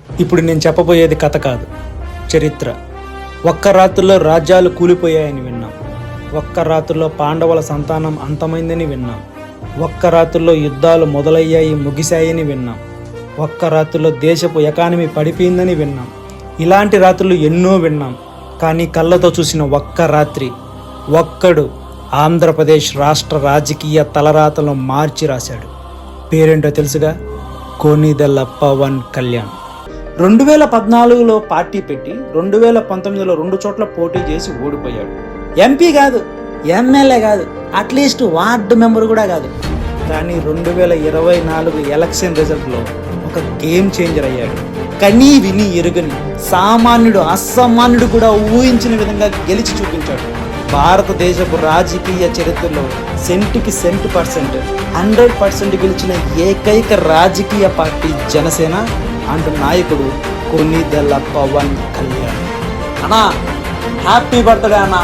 ఇప్పుడు నేను చెప్పబోయేది కథ కాదు, చరిత్ర. ఒక్క రాత్రిలో రాజ్యాలు కూలిపోయాయని విన్నాం. ఒక్క రాత్రిలో పాండవుల సంతానం అంతమైందని విన్నాం. ఒక్క రాత్రిలో యుద్ధాలు మొదలయ్యాయి, ముగిశాయని విన్నాం. ఒక్క రాత్రిలో దేశపు ఎకానమీ పడిపోయిందని విన్నాం. ఇలాంటి రాత్రులు ఎన్నో విన్నాం. కానీ కళ్ళతో చూసిన ఒక్క రాత్రి, ఒక్కడు ఆంధ్రప్రదేశ్ రాష్ట్ర రాజకీయ తలరాతలను మార్చి రాశాడు. పేరేంటో తెలుసుగా? కొణిదెల పవన్ కళ్యాణ్. 2014లో పార్టీ పెట్టి 2019లో 2 చోట్ల పోటీ చేసి ఓడిపోయాడు. ఎంపీ కాదు, ఎమ్మెల్యే కాదు, అట్లీస్ట్ వార్డు మెంబర్ కూడా కాదు. కానీ 2024 ఎలక్షన్ రిజల్ట్లో ఒక గేమ్ చేంజర్ అయ్యాడు. కనీ విని ఎరుగని, సామాన్యుడు అసామాన్యుడు కూడా ఊహించిన విధంగా గెలిచి చూపించాడు. భారతదేశపు రాజకీయ చరిత్రలో సెంటుకి సెంటు పర్సెంట్ 100% గెలిచిన ఏకైక రాజకీయ పార్టీ జనసేన. అంటూ నాయకుడు కొణిదెల పవన్ కళ్యాణ్. అన్నా, హ్యాపీ బర్త్డే అన్నా.